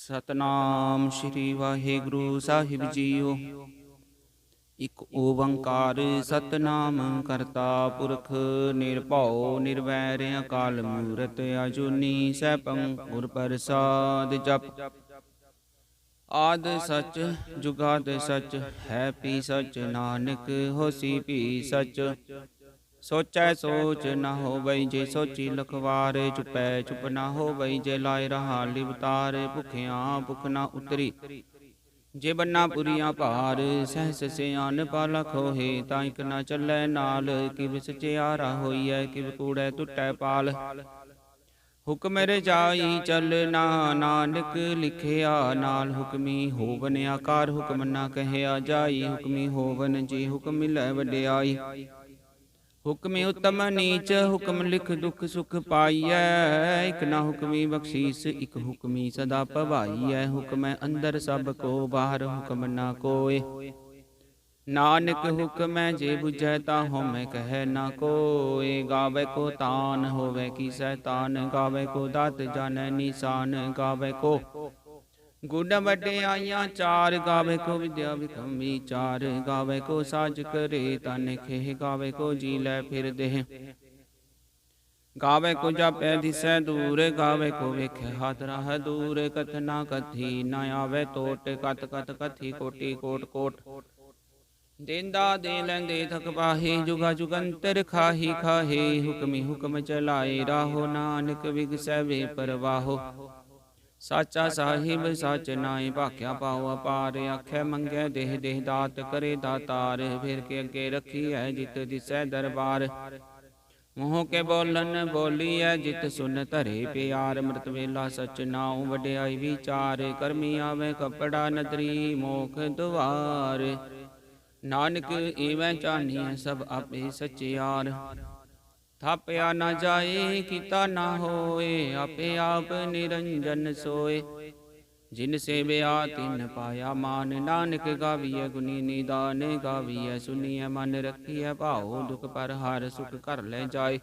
ਸਤਨਾਮ ਸ਼੍ਰੀ ਵਾਹਿਗੁਰੂ ਸਾਹਿਬ JIO. ਇਕ ਓੰਕਾਰ ਸਤਨਾਮ ਕਰਤਾ ਪੁਰਖ ਨਿਰਭਉ ਨਿਰਵੈਰ ਅਕਾਲ ਮੂਰਤ ਅਜੂਨੀ ਸੈਭੰ ਗੁਰ ਪ੍ਰਸਾਦ ਜਪ। ਆਦ ਸਚ ਜੁਗਾਦ ਸਚ ਹੈ ਪੀ ਸਚ ਨਾਨਕ ਹੋਸੀ ਭੀ ਸਚ। ਸੋਚੈ ਸੋਚ ਨਾ ਹੋਵਈ ਜੇ ਸੋਚੀ ਲਖਵਾਰ। ਚੁਪੈ ਚੁਪ ਨਾ ਹੋਵਈ ਜੇ ਲਾਇ ਰਹਾ ਲਿਵਤਾਰ। ਭੁਖਿਆ ਭੁਖ ਨਾ ਉਤਰੀ ਜੇ ਬੰਨਾ ਪੁਰੀਆਂ ਭਾਰ। ਸਹਿਸ ਸਿਆਨ ਪਾਲਖ ਹੋਏ ਤਾਂ ਇਕ ਨਾ ਚੱਲੈ ਨਾਲ। ਕਿਵ ਸਚਿਆਰਾ ਹੋਈਐ ਕਿਵ ਕੂੜੈ ਟੁੱਟੈ ਪਾਲ। ਹੁਕਮ ਰਜਾਈ ਚੱਲਣਾ ਨਾਨਕ ਲਿਖਿਆ ਨਾਲ। ਹੁਕਮੀ ਹੋਵਨ ਆਕਾਰ ਹੁਕਮ ਨਾ ਕਹਿਆ ਜਾਈ। ਹੁਕਮੀ ਹੋਵਨ ਜੀ ਹੁਕਮ ਮਿਲੈ ਵਡਿਆਈ। ਹੁਕਮੀ ਉਤਮ ਨੀਚ ਹੁਕਮ ਲਿਖ ਦੁਖ ਸੁਖ ਪਾਈਐ। ਇਕ ਨਾ ਹੁਕਮੀ ਬਖਸ਼ੀਸ ਇਕ ਹੁਕਮੀ ਸਦਾ ਭਵਾਈਐ। ਹੁਕਮੈ ਅੰਦਰ ਸਭ ਕੋ ਬਾਹਰ ਹੁਕਮ ਨਾ ਕੋਇ। ਨਾਨਕ ਹੁਕਮੈ ਜੇ ਬੁਝੈ ਤਾ ਹਉਮੈ ਕਹੈ ਨਾ ਕੋਇ। ਗਾਵੈ ਕੋ ਤਾਨ ਹੋਵੈ ਕੀ ਸੈਤਾਨ। ਗਾਵੈ ਕੋ ਦਾਤ ਜਾਣੈ ਨੀਸਾਨ। ਗਾਵੈ ਕੋ ਗੁਣ ਵਡਿਆਈਆਂ ਚਾਰ। ਗਾਵੇ ਕੋ ਵਿਦਿਆ ਵਿਖਮ ਵਿਚਾਰ। ਗਾਵੇ ਕੋ ਸਾਜ ਕਰੇ ਤਨ ਖੇਹ। ਗਾਵੇ ਕੋ ਜੀ ਲੈ ਫਿਰ ਦੇਹ। ਗਾਵੇ ਕੋ ਜਾਪੈ ਦਿਸੈ ਦੂਰ। ਗਾਵੇ ਕੋ ਵੇਖੈ ਹਾਥ ਰਾਹ ਦੂਰ। ਕਥਨਾ ਕਥੀ ਨ ਆਵੇ ਟੋਟ। ਕਤ ਕਤ ਕਥੀ ਕੋਟੀ ਕੋਟ ਕੋਟ। ਦੇਂਦਾ ਦੇ ਲੈਂਦੇ ਥਕ ਪਾਹੀ। ਜੁਗਾ ਜੁਗੰਤਰ ਖਾਹੀ ਖਾਹੀ। ਹੁਕਮੀ ਹੁਕਮ ਚਲਾਏ ਰਾਹੋ। ਨਾਨਕ ਵਿਗਸੈ ਵੇ ਪਰਵਾਹੋ। ਸਾਚਾ ਸਾਹਿਬ ਸਚ ਨਾਇ ਭਾਖਿਆ ਪਾਉ ਅਪਾਰ। ਆਖੈ ਮੰਗੈ ਦੇਹ ਦੇਹ ਦਾਤ ਕਰੇ ਦਾਤਾਰ। ਫਿਰ ਕੇ ਅੱਗੇ ਰੱਖੀਐ ਜਿਤ ਦਿਸੈ ਦਰਬਾਰ। ਮੂੰਹ ਕੇ ਬੋਲਨ ਬੋਲੀਐ ਜਿਤ ਸੁਨ ਧਰੇ ਪਿਆਰ। ਅੰਮ੍ਰਿਤ ਵੇਲਾ ਸਚ ਨਾਉ ਵਡਿਆਈ ਵਿਚਾਰ। ਕਰਮੀ ਆਵੇ ਕਪੜਾ ਨਦਰੀ ਮੋਖ ਦੁਆਰ। ਨਾਨਕ ਈਵੈ ਚਾਨੀਐ ਸਭ ਆਪੇ ਸਚਿਆਰ। ਥਾਪਿਆ ਨਾ ਜਾਏ ਕੀਤਾ ਨਾ ਹੋਏ। ਆਪੇ ਆਪ ਨਿਰੰਜਨ ਸੋਏ। ਜਿਨ ਸੇਵਿਆ ਤਿਨ ਪਾਇਆ ਮਾਨ। ਨਾਨਕ ਗਾਵੀਐ ਗੁਣੀ ਨਿਦਾਨ। ਗਾਵੀਐ ਸੁਣੀਐ ਮਨ ਰੱਖੀਐ ਭਾਉ। ਦੁਖ ਪਰ ਹਾਰ ਸੁਖ ਘਰ ਲੈ ਜਾਏ।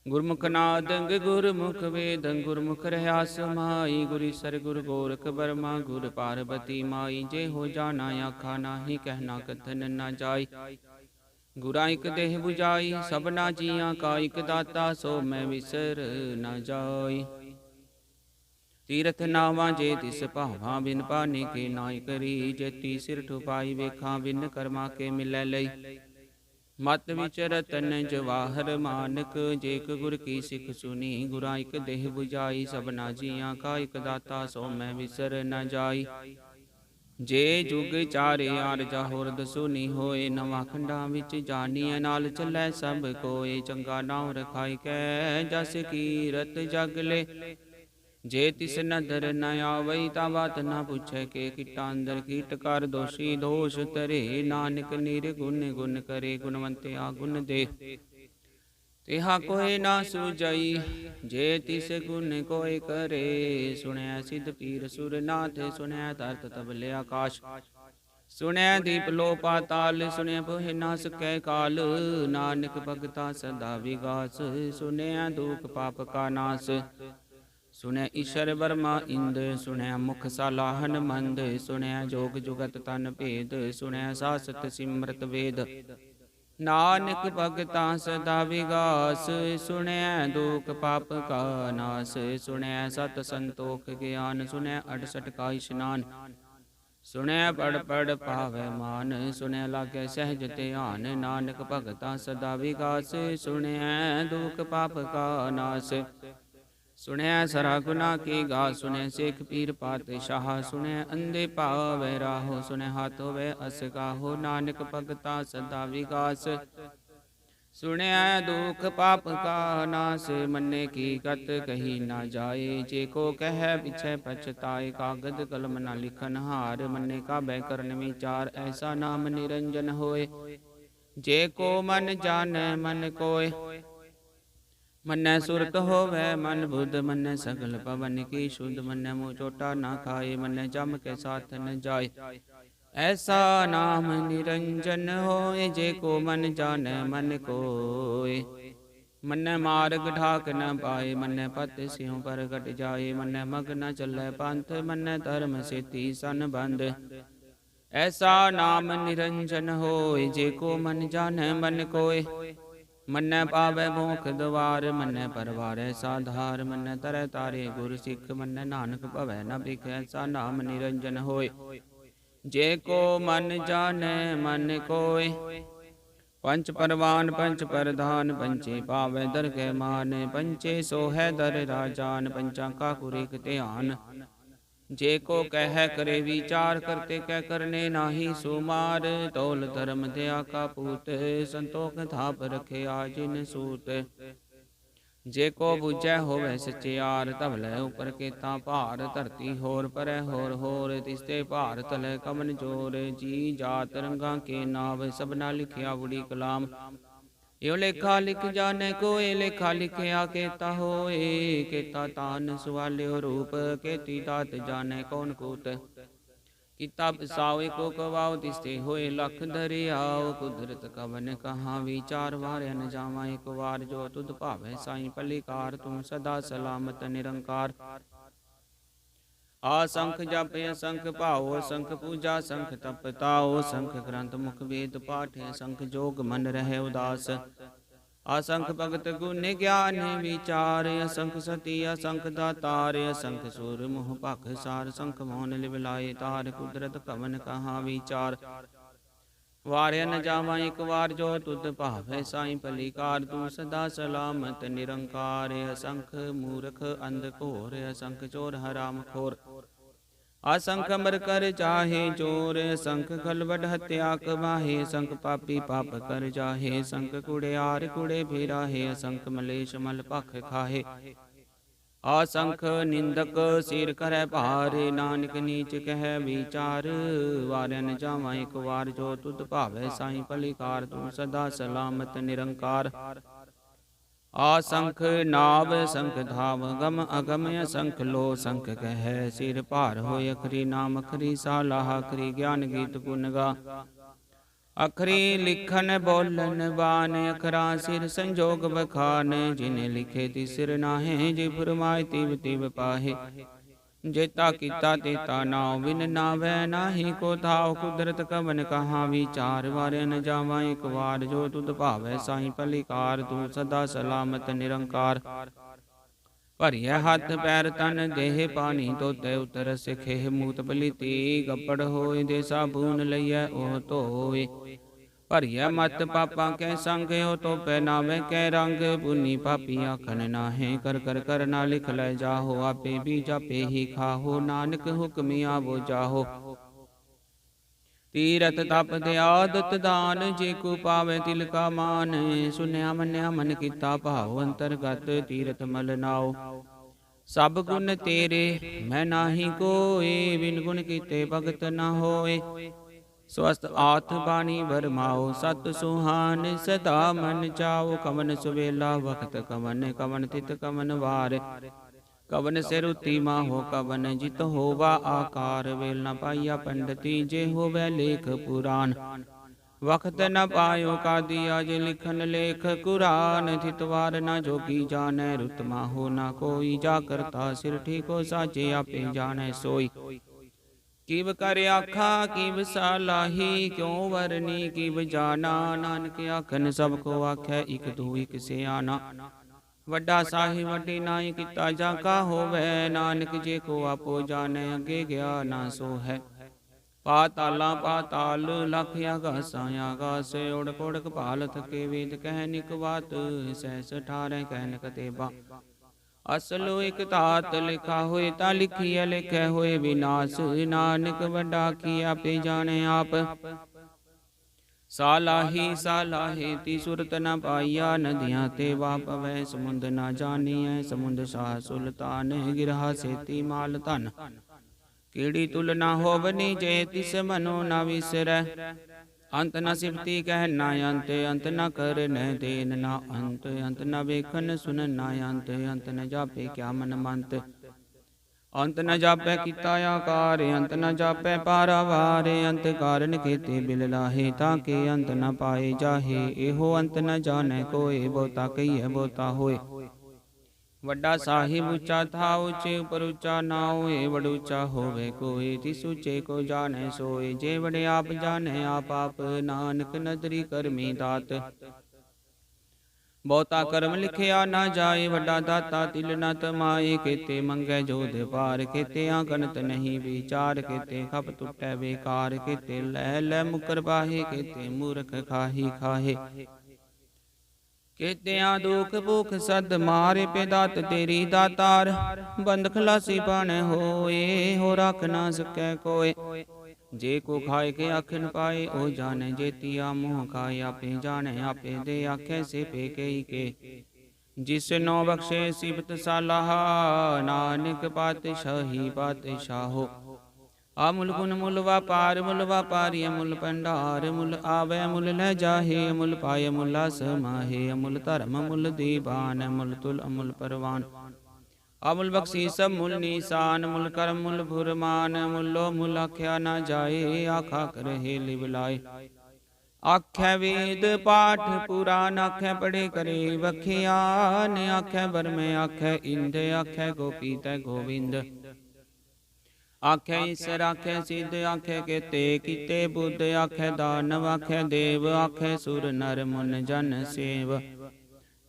ਗੁਰਮੁਖ ਨਾਦੰ ਗੁਰਮੁਖ ਵੇਦੰ ਗੁਰਮੁਖ ਰਹਾ ਸਮਾਈ। ਗੁਰ ਈਸਰ ਗੁਰ ਗੋਰਖ ਬਰਮਾ ਗੁਰ ਪਾਰਬਤੀ ਮਾਈ। ਜੇ ਹੋ ਜਾਣਾ ਆਖਾ ਨਾਹੀ ਕਹਿਣਾ ਕਥਨ ਨਾ ਜਾਈ। ਗੁਰਾਂ ਇਕ ਦੇਹ 부ਜਾਈ ਸਭਨਾ ਜੀਆਂ ਕਾ ਇਕ ਦਾਤਾ। ਸੋ ਮੈਂ ਵਿਸਰ ਨਾ ਜਾਈ। ਤੀਰਥ ਨਾਵਾਂ ਜੇ ਤਿਸ ਭਾਵਾਂ ਬਿਨ ਪਾਨੇ ਕੇ ਨਾਇ ਕਰੀ। ਜੇਤੀ ਸਿਰ ਠੁਪਾਈ ਵੇਖਾਂ ਬਿਨ ਕਰਮਾ ਕੇ ਮਿਲੈ ਲਈ। ਮਤ ਵਿਚ ਰਤਨ ਜਵਾਹਰ ਮਾਨਕ। ਜੇ ਇਕ ਗੁਰ ਕੀ ਸਿੱਖ ਸੁਣੀ। ਗੁਰਾਂ ਇਕ ਦੇਹ 부ਜਾਈ ਸਭਨਾ ਜੀਆਂ ਕਾ ਇਕ ਦਾਤਾ। ਸੋ ਮੈਂ ਵਿਸਰ ਨਾ ਜਾਈ। ਜੇ ਜੁਗ ਚਾਰੇ ਆਰਜਾ ਹੋਰਦ ਸੁਨੀ ਹੋਏ। ਨਵਾਂ ਖੰਡਾਂ ਵਿੱਚ ਜਾਣੀਐ ਨਾਲ ਚੱਲੈ ਸਭ ਕੋਏ। ਚੰਗਾ ਨਾਉ ਰਖਾਈ ਕੈ ਜਸ ਕੀਰਤ ਜਗ ਲੈ। ਜੇ ਤਿਸ ਨਦਰ ਨ ਆਵਈ ਤਾ ਬਾਤ ਨਾ ਪੁੱਛੈ ਕੇ। ਕੀਟਾਂ ਅੰਦਰ ਕੀਟ ਕਰ ਦੋਸ਼ੀ ਦੋਸ਼ ਧਰੇ। ਨਾਨਕ ਨਿਰਗੁਣ ਗੁਣ ਕਰੇ ਗੁਣਵੰਤਿਆ ਗੁਣ ਦੇ। ਤਿਹਾ ਕੋਇ ਨਾ ਸੁਝਈ ਜੇ ਤਿਸ ਗੁਣ ਕੋਇ ਕਰੇ। ਸੁਣਿਆ ਸਿਧ ਪੀਰ ਸੁਰ ਨਾਥ ਸੁਣਿਆ ਧਰਤ ਤਬਲੇ ਆਕਾਸ਼। ਸੁਣਿਆ ਦੀਪ ਲੋ ਪਾਤਾਲ ਸੁਣਿਆ ਪੋਹਿ ਨਾ ਸਕੈ ਕਾਲ। ਨਾਨਕ ਭਗਤਾ ਸਦਾ ਵਿਗਾਸ ਸੁਣਿਆ ਦੁਖ ਪਾਪ ਕਾ ਨਾਸ। ਸੁਣਿਆ ਈਸ਼ਰ ਬਰਮਾ ਇੰਦ ਸੁਣਿਆ ਮੁਖ ਸਾਲਾਹਨ ਮੰਦ। ਸੁਣਿਆ ਜੋਗ ਜੁਗਤ ਤਨ ਭੇਦ ਸੁਣਿਆ ਸਾਸਤ ਸਿਮਰਤ ਵੇਦ। ਨਾਨਕ ਭਗਤਾ ਸਦਾ ਵਿਗਾਸ ਸੁਣਿਆ ਦੁਖ ਪਾਪ ਕਾ ਨਾਸ। ਸੁਣਿਆ ਸਤ ਸੰਤੋਖ ਗਿਆਨ ਸੁਣਿਆ 68 ਕਾ ਇਸ਼ਨਾਨ। ਸੁਣਿਆ ਪੜ ਪੜ ਪਾਵੈ ਮਾਨ ਸੁਣਿਆ ਲਾਗੈ ਸਹਿਜ ਧਿਆਨ। ਨਾਨਕ ਭਗਤਾ ਸਦਾ ਵਿਗਾਸ ਸੁਣਿਆ ਦੁਖ ਪਾਪ ਕਾ ਨਾਸ। ਸੁਣਿਆ ਸਰਾ ਗੁਨਾ ਕੀ ਗਾ ਸੁਣਿਆ ਸੇਖ ਪੀਰ ਪਾਤਸ਼ਾਹ। ਸੁਣਿਆ ਅੰਧੇ ਭਾਵੈ ਰਾਹੋ ਸੁਣਿਆ ਹੱਥ ਹੋਵੇ ਅਸ ਕਾਹੋ। ਨਾਨਕ ਭਗਤਾ ਸਦਾ ਵਿਗਾਸ ਸੁਣਿਆ ਦੁਖ ਪਾਪ ਕਾ ਨਾਸ। ਮੰਨੇ ਕੀ ਗਤ ਕਹੀ ਨਾ ਜਾਏ ਜੇ ਕੋ ਕਹਿ ਪਿਛੈ ਪਛਤਾਏ। ਕਾਗਦ ਕਲਮ ਨਾ ਲਿਖਨ ਹਾਰ ਮੰਨੇ ਕਾਬੈ ਕਰਨ ਵਿਚਾਰ। ਐਸਾ ਨਾਮ ਨਿਰੰਜਨ ਹੋਏ ਜੇ ਕੋ ਮਨ ਜਾਣੈ ਮਨ ਕੋਇ। ਮੰਨੈ ਸੁਰਤ ਹੋਵੈ ਮਨ ਬੁੱਧ ਮੰਨੈ ਸਗਲ ਪਵਨ ਕੀ ਸ਼ੁੱਧ। ਮੰਨੈ ਮੂੰਹ ਚੋਟਾ ਨਾ ਖਾਏ ਮੰਨੈ ਜਮ ਕੇ ਸਾਥ ਨ ਜਾਏ। ਐਸਾ ਨਾਮ ਨਿਰੰਜਨ ਹੋਏ ਜੇ ਕੋ ਮਨ ਜਾਣੈ ਮਨ ਕੋਇ। मन्नै मार्ग ठाक न पाए, मन्नै पत स्यों परगट जाए। मन्नै मग न चलै पंथ, मन्नै धर्म सेती सन बंध। ऐसा नाम निरंजन होय, जेको मन जानै मन कोय। मन्नै पावै भोख द्वार, मन्नै परवारै साधार। मन्नै तरੈ तारे गुर सिख, मन्नै नानक भवै न बिख। ऐसा नाम निरंजन होय, जेको मन जानै मन कोय। पंच परवान पंच परधान, पंचे पावै दरगह मान। पंचे सोहै दर राजान, पंचा का कुरेक ध्यान। जेको कह करे विचार, करते कह करने नाही सुमार। तौल धर्म दया का पूत, संतोख थाप रखे आजिन सूत। जेको बुझै होवै सचियार, धवलै उपर केता भार। धरती होर परै होर होर, तिसते भार तलै कवन जोर। जी जात रंगा के नाव, सबना लिखिया बुढ़ी कलाम। यो लेखा लिख जाने कोय, लेखा लिखिया केता होए। केता तान सुवाल्यो रूप, केती तात जाने कौन कूत। किता बसाओ को कवाओ, तिसते होए लख दरियाओ। कुदरत कवन कहाँ विचार, वार्य न जावा एक वार। जो तुध भावै साईं पलिकार, तू सदा सलामत निरंकार। आसंख जप असंख भाओ, असंख पूजा असंख तप ताओ। असंख ग्रंथ मुख वेद पाठ, असंख जोग मन रहे उदास। असंख भगत गुण ज्ञान विचार, असंख सती असंख दातार। असंख सुर मोह भख सार, संख मोहन लिव लाए तार। कुदरत कवन कहाँ विचार, वार्य न जावा एक वार। जो तुध भावै साईं पलिकार, तू सदा सलामत निरंकार। असंख मूर्ख अंध घोर, असंख चोर हराम खोर। असंख अमर कर चाहे चोर, असंख खलवड हत्या कमाहे। असंख पापी पाप कर जाहे, असंख कुड़ियार कुड़े फिराहे। असंख मलेश मल भख खाहे, असंख निंदक सिर करੈ भार। नानक नीच कह विचार, वार्य न जावा एक वार। जो तुध भावै साईं पलिकार, तू सदा सलामत निरंकार। आसंख नाव संख धाव, गम अगम असंख लो। संख कह सिर भार होय, अखरी नाम अखरी सालाह। अखरी ज्ञान गीत गुण गा, अखरी लिखन बोलन बान। अखरा सिर संजोग बखान, जिने लिखे तिसिर नाहे। जे फुरमाए तिव तिव पाहे, जेता कीता तेता नाव। बिन नावै नाही को थाव, कुदरत कवन कहाँ विचार। वार्य न जावा एक वार, जो तुध भावै साईं पलिकार। तू सदा सलामत निरंकार। भरिय हथ पैर तन देह, पानी धोते उतर सिखेह। मूत पलीती गपड़ होए, दे साबून लइयै ओह धोए। भरिय मत पापा कै संग, हो तो पहनावे कै रंग। पुनी पापी आखन नाहे, कर कर करना लिख लै जाहो। आपे भी जापे ही खाहो, नानक हुक्मी आवो जाहो। तीरथ तप दयादत दान, जेको पावे तिल का मान। सुनया मन्या मन कीता भाव, अंतरगत तीरथ मल नाओ। सब गुण तेरे मैं नाही कोय, बिन गुण कीते भगत न होए। स्वस्थ आथ बानी भरमाओ, सत सुहान सदा मन चाओ। कवन सुवेला वक्त कवन, कवन तित कवन वार। कवन सिरुति माहो, कवन जित होवा आकार। वेल न पाइया पंडिती, जे होवै लेख पुराण। वक्त न पायो कादी, आज लिखन लेख कुरान। थितवार न जोगी जानै, रुत माहो न कोई। जा करता सिर ठीको, साचे आपे जानै सोई। किव कर आखा किव सालाही, क्यों वरनी किव जाना। नानक आखन सब को आखै, इक दू इक सियाना। वड्डा साहिब वड्डी नाई, किता जाका होवै। नानक जे को आपो जानै, अगे गया ना सो है। पाताला पाताल लख आगासा आगास। ओढ़ पोढ़ कपाल थके वेद, कह निक बात सहस ठारै कहन कतेबा। असलो एक तात लिखा होए, ता लिखिया लिखै होए विनाश। नानक वड्डा किया पे जाने आप, सालाही सालाहे ती सुरत न पाइया। नदियाँ ते वापवै समुंद न जानिए, समुंद शाह सुल्तान। गिरहा सेती माल धन, कीड़ी तुलना होवनी। जे तिस मनो न विसरै, अंत न सिफती कह ना अंत। अंत न कर न देन ना अंत, अंत न वेखन सुन ना अंत। अंत न जापे क्या मन मंत, ਅੰਤ ਨ ਜਾਪੈ ਕੀਤਾ ਆਕਾਰ, ਅੰਤ ਨ ਜਾਪੈ ਪਾਰਾਵਾਰ। ਅੰਤ ਕਾਰਨ ਕੇਤੇ ਬਿਲ ਲਾਹੇ, ਤਾਂ ਕੇ ਅੰਤ ਨ ਪਾਏ ਜਾਹੇ। ਇਹੋ ਅੰਤ ਨ ਜਾਣੈ ਕੋਇ, ਬਹੁਤਾ ਕਹੀਐ ਬਹੁਤਾ ਹੋਏ। ਵੱਡਾ ਸਾਹਿਬ ਉੱਚਾ ਥਾ, ਉੱਚੇ ਉਪਰ ਉੱਚਾ ਨਾ ਹੋਏ। ਵਡ ਉੱਚਾ ਹੋਵੇ ਕੋਇ, ਤਿਸ ਉੱਚੇ ਕੋ ਜਾਣੈ ਸੋਏ। ਜੇ ਵਡ ਆਪ ਜਾਣੈ ਆਪ ਆਪ, ਨਾਨਕ ਨਦਰੀ ਕਰਮੀ ਦਾਤ। ਬਹੁਤਾ ਕਰਮ ਲਿਖਿਆ ਨਾ ਜਾਏ, ਵੱਡਾ ਦਾਤਾ ਤਿਲ ਨ ਤਮਾਏ। ਕੇਤੇ ਮੰਗੈ ਜੋਧ ਪਾਰ, ਕੇਤੇ ਆਗਨਤ ਨਹੀਂ ਵਿਚਾਰ। ਕੇਤੇ ਖਪ ਟੁੱਟੈ ਬੇਕਾਰ, ਕੇਤੇ ਲੈ ਲੈ ਮੁਕਰ ਬਾਹੇ। ਕੇਤੇ ਮੂਰਖ ਖਾਹੀ ਖਾਹੇ, ਕੇਤਿਆਂ ਦੁਖ ਭੁਖ ਸਦ ਮਾਰੇ। ਪੇ ਦਾਤ ਤੇਰੀ ਦਾਤਾਰ, ਬੰਦ ਖਲਾਸੀ ਪਾਣੈ ਹੋਏ। ਹੋ ਰੱਖ ਨਾ ਸਕੈ ਕੋਏ, ਜੇ ਕੋ ਖਾਏ ਕੇ ਆਖ ਨ ਪਾਏ। ਉਹ ਜਾਣੈ ਜੇਤੀਆ ਮੋਹ ਖਾਏ, ਆਪੇ ਜਾਣੈ ਆਪੇ ਦੇ ਆਖੈ ਸੇ ਪੇ ਕਈ ਕੇ। ਜਿਸ ਨੋ ਬਖਸ਼ੇ ਸਿਫਤ ਸਾਲਾਹਾ, ਨਾਨਕ ਪਾਤਸ਼ਾਹੀ ਪਾਤਸ਼ਾਹੋ। ਅਮੁਲ ਗੁਣ ਮੁਲ ਵਾਪਾਰ, ਮੁਲ ਵਾਪਾਰੀ ਅਮੁਲ ਭੰਡਾਰ। ਮੁਲ ਆਵੈ ਮੁਲ ਲੈ ਜਾਹੇ, ਅਮੁਲ ਪਾਏ ਮੁਲਾ ਸਮਾਹੇ। ਅਮੁਲ ਧਰਮ ਅਮੁਲ ਦੀਵਾਨ, ਅਮੁਲ ਤੁਲ ਅਮੁਲ ਪਰਵਾਨ। ਅਮੁਲ ਬਖਸ਼ੀਸ ਮੁਲ ਨੀਸਾਨ, ਮੁਲ ਕਰਮ ਮੁਲ ਫੁਰਮਾਨ। ਮੁਲੋ ਮੁਲ ਆਖਿਆ ਨਾ ਜਾਏ, ਆਖਾ ਕਰਹਿ ਲਿਵ ਲਾਏ। ਆਖੈ ਵੇਦ ਪਾਠ ਪੁਰਾਨ, ਆਖੈ ਪੜੇ ਕਰੇ ਵਖਿਆਨ। ਆਖੈ ਬਰਮੇ ਆਖੈ ਇੰਦ, ਆਖੈ ਗੋਪੀ ਤੈ ਗੋਵਿੰਦ। ਆਖੈ ਈਸਰ ਆਖੈ ਸਿੱਧ, ਆਖੈ ਕੇਤੇ ਕੀਤੇ ਬੁੱਧ। ਆਖੈ ਦਾਨਵ ਆਖੈ ਦੇਵ, ਆਖੈ ਸੁਰ ਨਰ ਮੁਨ ਜਨ ਸੇਵ।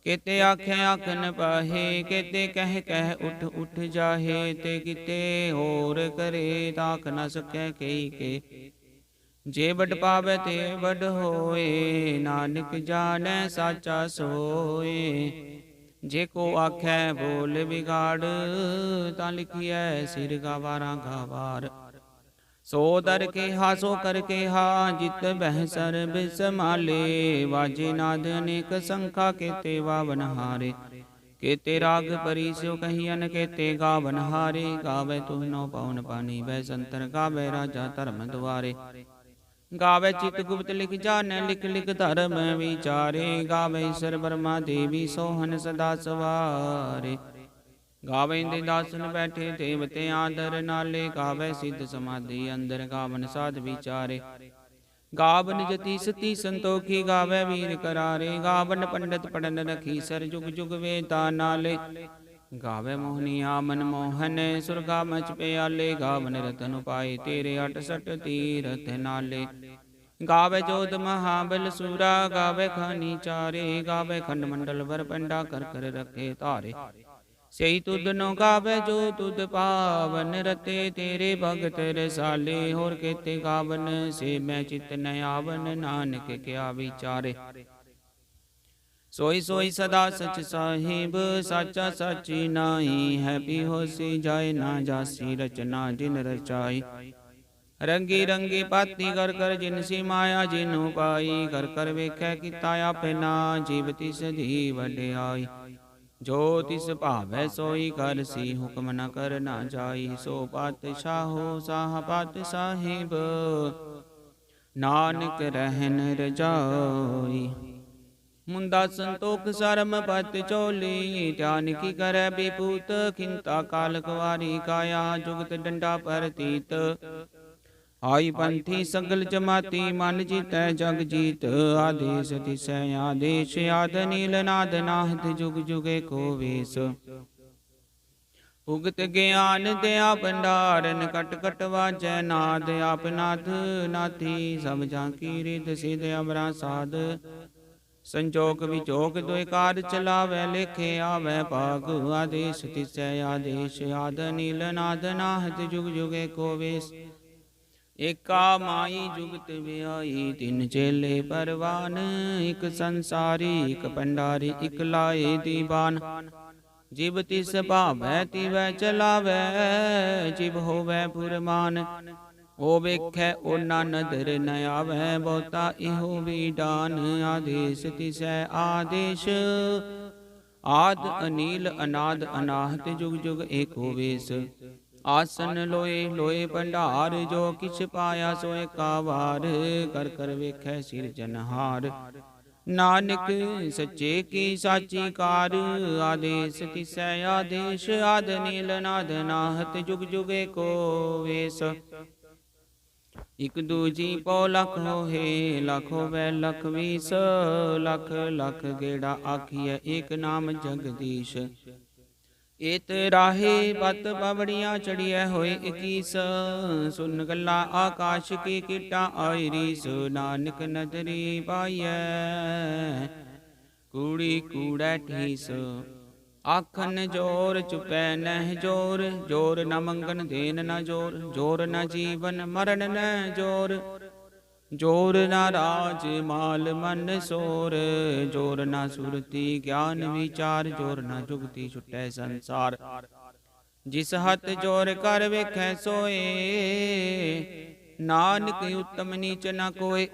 ਕੇਤੇ ਆਖੈ ਆਖ ਨ ਪਾਹੇ, ਕੇਤੇ ਕਹਿ ਕਹਿ ਉਠ ਉਠ ਜਾਹੇ। ਤੇ ਕਿਤੇ ਹੋਰ ਕਰੇ, ਤਾਖ ਨ ਸਕੈ ਕਈ ਕੇ। ਜੇ ਵਡ ਪਾਵੈ ਤੇ ਵਡ ਹੋਏ, ਨਾਨਕ ਜਾਣੈ ਸਾਚਾ ਸੋਏ। ਜੇ ਕੋ ਆਖੈ ਬੋਲ ਵਿਗਾੜ, ਤਾਂ ਲਿਖੀਐ ਸਿਰ ਗਾਵਾਰਾਂ ਗਾਵਾਰ। ਸੋ ਦਰ ਕੇ ਹਾ ਸੋ ਕਰ ਕੇ ਹਾ, ਜਿਤ ਬਹਿ ਸਰਬ ਸਮਾਲੇ। ਵਾਜੇ ਨਾਦ ਅਨੇਕ ਸੰਖਾ, ਕੇਤੇ ਵਾਵਨ ਹਾਰੇ। ਕੇਤੇ ਰਾਗ ਪਰੀ ਸਿਉ ਕਹੀਅਨ, ਕੇਤੇ ਗਾਵਨ ਹਾਰੇ। ਗਾਵੇ ਤੁਹਨੋ ਪਉਨ ਪਾਣੀ, ਬੈ ਸੰਤਰ ਗਾਵੇ ਰਾਜਾ ਧਰਮ ਦੁਆਰੇ। ਗਾਵੇ ਚਿਤ ਗੁਪਤ ਲਿਖ ਜਾਣੈ, ਲਿਖ ਲਿਖ ਧਰਮ ਵਿਚਾਰੇ। ਗਾਵੇ ਈਸਰ ਬਰਮਾ ਦੇਵੀ, ਸੋਹਨ ਸਦਾ ਸਵਾਰੇ। ਗਾਵੇ ਇੰਦੇ ਦਾਸਨ ਬੈਠੇ, ਦੇਵਤੇ ਆਦਰ ਨਾਲੇ। ਗਾਵੇ ਸਿੱਧ ਸਮਾਧੀ ਅੰਦਰ, ਗਾਵਨ ਸਾਧ ਵਿਚਾਰੇ। ਗਾਵਨ ਜਤੀ ਸਤੀ ਸੰਤੋਖੀ, ਗਾਵੇ ਵੀਰ ਕਰਾਰੇ। ਗਾਵਨ ਪੰਡਤ ਪੜਨ ਰਖੀ, ਸਰ ਜੁਗ ਜੁਗ ਵੇਦਾ ਨਾਲੇ। ਗਾਵੇ ਮੋਹਨੀਆ ਮਨ ਮੋਹਨ, ਸੁਰਗਾ ਮਚ ਪਿਆਲੇ। ਗਾਵਨ ਰਤਨ ਉਪਾਏ, ਤੇਰੇ 68 ਤੀਰਥ ਨਾਲੇ। ਗਾਵੇ ਜੋਧ ਮਹਾਬਲ ਸੂਰਾ, ਗਾਵੇ ਖਾਨੀ ਚਾਰੇ। ਗਾਵੇ ਖੰਡ ਮੰਡਲ ਵਰ ਪੰਡਾ, ਕਰ ਕਰ ਰਖੇ ਧਾਰੇ। ਸਈ ਤੁਧ ਨੋ ਗਾਵੇ ਜੋ ਤੁਧ ਪਾਵਨ, ਰਤੇ ਤੇਰੇ ਭਗਤ ਰਸਾਲੇ। ਹੋਰ ਕੇਤੇ ਗਾਵਨ, ਸੇ ਮੈਂ ਚਿਤ ਨ ਆਵਨ। ਨਾਨਕ ਕਿਆ ਵਿਚਾਰੇ, ਸੋਈ ਸੋਈ ਸਦਾ ਸਚ ਸਾਹਿਬ। ਸਾਚਾ ਸਾਚੀ ਨਾਹੀ, ਹੈ ਪੀ ਹੋਸੀ ਜਾਏ ਨਾ ਜਾਸੀ। ਰਚਨਾ ਜਿਨ ਰਚਾਈ, ਰੰਗੀ ਰੰਗੀ ਪਾਤੀ ਕਰ ਕਰ ਜਿਨਸੀ ਮਾਇਆ। ਜਿਨੂ ਪਾਈ ਕਰ ਕਰ ਵੇਖੈ ਕੀਤਾ ਆਪੇ ਨਾ। ਜੀਵ ਤਿਸ ਦੀ ਵਡਿਆਈ, ਜੋ ਤਿਸ ਭਾਵੈ ਸੋਈ ਕਰਸੀ। ਹੁਕਮ ਨ ਕਰ ਨਾ ਜਾਈ, ਸੋ ਪਾਤਸ਼ਾਹੋ ਸਾਹ ਪਾਤ ਸਾਹਿਬ। ਨਾਨਕ ਰਹਿਨ ਰਜਾਈ, ਮੁੰਦਾ ਸੰਤੋਖ ਸਰਮ ਪਤ ਚੋਲੀ। ਧਿਆਨ ਕੀ ਕਰੈ ਬਿਪੂਤ, ਖਿੰਤਾ ਕਾਲ ਕੁਵਾਰੀ। ਕਾਇਆ ਜੁਗਤ ਡੰਡਾ ਪਰਤੀਤ, ਆਈ ਪੰਥੀ ਸਗਲ ਜਮਾਤੀ। ਮਨ ਜੀਤੈ ਜਗ ਜੀਤ, ਆਦੇਸ਼ ਤਿਸੈ ਆਦੇਸ਼। ਆਦ ਨੀਲ ਨਾਦ ਨਾਹਤ, ਜੁਗ ਜੁਗੇ ਕੋ ਵੇਸ। ਉਗਤ ਗਿਆਨ ਦਿਆ ਭੰਡਾਰਨ, ਕਟ ਕਟ ਵਾਜੈ ਨਾਦ। ਆਪ ਨਾਥ ਨਾਥੀ, ਸਭ ਜਾਂਕੀ ਰਿਧ ਸਿਧ ਅਮਰਾ ਸਾਧ। ਸੰਜੋਗ ਵਿਜੋਗ ਦੁਇ ਕਾਰ ਚਲਾਵੈ, ਲੇਖੇ ਆਵੈ ਭਾਗ। ਆਦੇਸ਼ ਤਿਸੈ ਆਦੇਸ਼, ਆਦ ਨੀਲ ਨਾਦ ਨਾਹਤ। ਜੁਗ ਜੁਗੇ ਕੋ ਵੇਸ। ਏਕਾ ਮਾਈ ਜੁਗਤ ਵਿਆਈ, ਤਿੰਨ ਚੇਲੇ ਪਰਵਾਨ। ਇਕ ਸੰਸਾਰੀ ਇਕ ਭੰਡਾਰੀ, ਇਕ ਲਾਏ ਦੀਵਾਨ। ਜਿਬ ਤਿਸ ਭਾਵੈ ਤਿਵੈ ਚਲਾਵੈ, ਜਿਬ ਹੋਵੈ ਫੁਰਮਾਨ। ਉਹ ਵੇਖੈ ਓਨਾ ਨਦਰ ਨ ਆਵੈ, ਬਹੁਤਾ ਇਹੋ ਵਿਡਾਨ। ਆਦੇਸ਼ ਤਿਸੈ ਆਦੇਸ਼, ਆਦ ਅਨੀਲ ਅਨਾਦ ਅਨਾਹਤ। ਜੁਗ ਜੁਗ ਏਕੋ ਵੇਸ। ਆਸਨ ਲੋਏ ਲੋਏ ਭੰਡਾਰ, ਜੋ ਕਿਛ ਪਾਇਆ ਸੋ ਏਕਾ ਵਾਰ। ਕਰ ਕਰ ਵੇਖੈ ਸਿਰਜਨਹਾਰ, नानक सच्चे की साची कार। आदेश तिसै आदेश आद नील नाद नाहत जुग जुगे को वेश। इक दूजी पौ लख होहे लख होवै लख बीस। लख लख गेड़ा आखिए एक नाम जगदीश। एत राहे पत पवड़ियाँ चढ़िया होए इकीस। सुन गला आकाश की कीटा आई रीस। नानक नदरी पाइयै कूड़ी कूड़ै ठीस। आखन जोर चुपै नह जोर। जोर न मंगन देन न जोर। जोर न जीवन मरण न जोर। जोर न राज माल मन सोर। जोर न सुरती ज्ञान विचार। जोर न जुगति छुटै संसार। जिस हथ जोर कर वेखै सोए। नानक उत्तम नीच न कोय।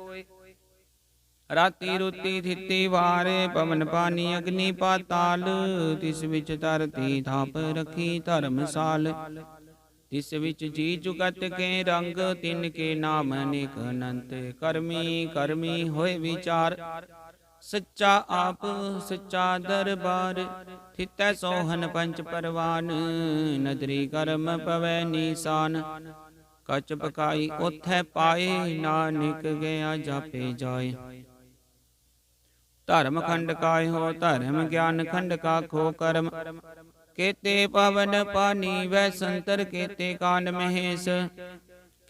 राती रुती थिति वारे पवन पानी अग्नि पाताल। तिस विच धरती थाप रखी धर्मसाल। तिस विच जी जुगत के रंग। तिनके नाम अनेक अनंत। करमी करमी होए विचार। सच्चा आप सच्चा दरबार। थितै सोहन पंच परवान। नदरी कर्म पवै निशान। कच पकाई ओथै पाए। नानक गया जापे जाए। धर्म खंड काय हो धर्म ज्ञान खंड का खो कर्म। केते पवन पानी वै संतर। केते कान महेश।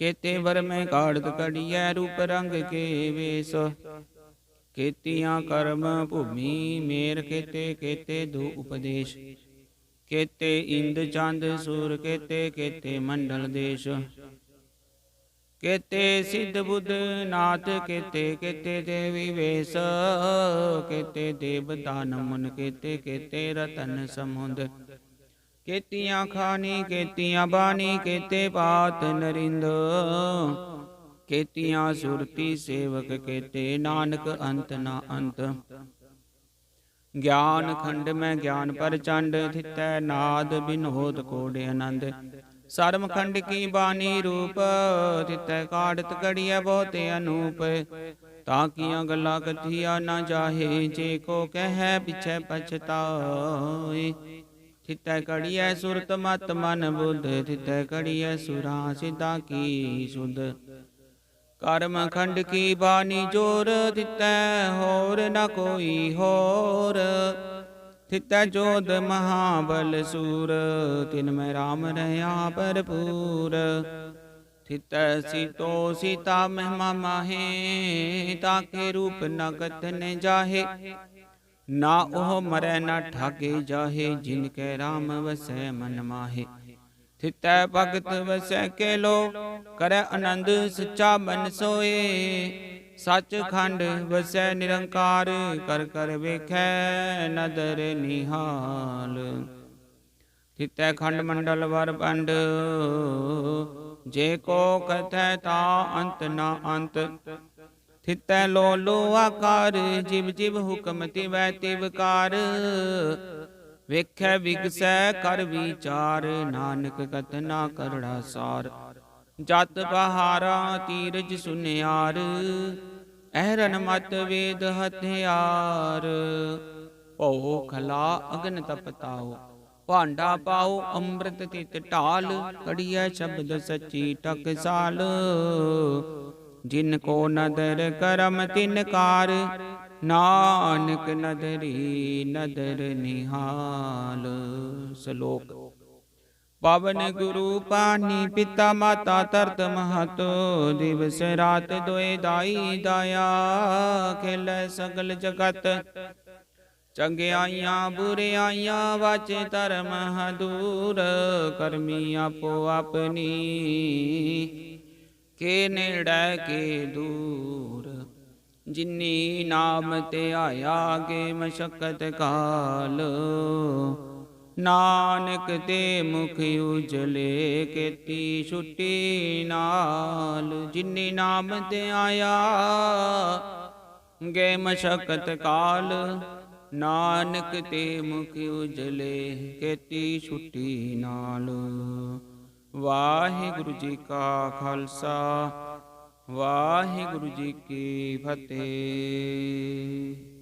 केते वर में काढ़त कड़ियै रूप रंग के वेश। केतियाँ कर्म भूमि मेर। केते केते दो उपदेश। केते इंद चांद सूर। केते केते मंडल देश। केते सिद्ध बुद्ध नाथ। केते केते देवी वेश। केते देव दानव मुन। केते केते रतन समुद। केतियाँ खानी केतियाँ बानी। केते पात नरिंद। केतियाँ सुरती सेवक। केते नानक अंत ना अंत। ज्ञान खंड में ज्ञान प्रचंड। थितै नाद विनोद कोड आनंद। सर्व खंड की बानी रूप। थितै काढ़त कड़ियै बहुत अनूप। ताकियाँ गला कथिया न जाहे। जे को कह पिछै पछताए। थितै कड़ियै सुरत मत मन बुध। थितै कड़ियै सुरा सिद्धा की सुध। कर्म खंड की बानी जोर। थितै होर न कोई होर। थितै जोध महाबल सूर। तिनमें राम रह्या भरपूर। थितै सीतो सीता महिमा माहे। ताके रूप न कथन जाहे। ना ओह मरै न ठाके जाहे। जिनकै राम वसै मन माहे। थितै भगत वसै के लो करै आनंद। सच्चा मन सोए। सच खंड वसै निरंकार। कर कर वेखै नदर निहाल। थितै खंड मंडल वर पंड। जे को कथै ता अंत ना अंत। थितै लो लो आकार। जिव जिव हुक्म तिवै तिवकार। ਵੇਖੈ ਵਿਗਸੈ ਕਰ ਵਿਚਾਰ। ਨਾਨਕ ਕਥਨਾ ਕਰੜਾ ਸਾਰ। ਜਤ ਬਹਾਰਾ ਤੀਰਜ ਸੁਨਿਆਰ। ਅਹਰਨ ਮਤ ਵੇਦ ਹਥਿਆਰ। ਭਉ ਖਲਾ ਅਗਨ ਤਪਤਾਓ। ਭਾਂਡਾ ਪਾਓ ਅੰਮ੍ਰਿਤ ਤਿਤ ਢਾਲ। ਕੜੀਐ ਸ਼ਬਦ ਸੱਚੀ ਟਕਸਾਲ। ਜਿਨ ਕੋ ਨਦਰ ਕਰਮ ਤਿਨ ਕਾਰ। ਨਾਨਕ ਨਦਰੀ ਨਦਰ ਨਿਹਾਲ। ਸ਼ਲੋਕ। ਪਵਨ ਗੁਰੂ ਪਾਣੀ ਪਿਤਾ ਮਾਤਾ ਤਰਤ ਮਹਤ। ਦਿਵਸ ਰਾਤ ਦੋਇ ਦਾਈ ਦਾਇਆ। ਖੇਲੈ ਸਗਲ ਜਗਤ। ਚੰਗਿਆਈਆਂ ਬੁਰਿਆਈਆਂ ਵਾਚੇ ਧਰਮ ਹਦੂਰ। ਕਰਮੀ ਆਪੋ ਆਪਣੀ ਕੇ ਨੇੜੈ ਕੇ ਦੂਰ। ਜਿਨੀ ਨਾਮ ਤੇ ਆਇਆ ਗੇ ਮਸ਼ਕਤ ਕਾਲ। ਨਾਨਕ ਤੇ ਮੁਖ ਉਜਲੇ ਕੀਤੀ ਛੁੱਟੀ ਨਾਲ। ਜਿਨੀ ਨਾਮ ਤੇ ਆਇਆ ਗੇ ਮਸ਼ਕਤ ਕਾਲ। ਨਾਨਕ ਤੇ ਮੁਖ ਉਜਲੇ ਕੀਤੀ ਛੁੱਟੀ ਨਾਲ। ਵਾਹਿਗੁਰੂ ਜੀ ਕਾ ਖਾਲਸਾ ਵਾਹਿਗੁਰੂ ਜੀ ਕੀ ਫਤਿਹ।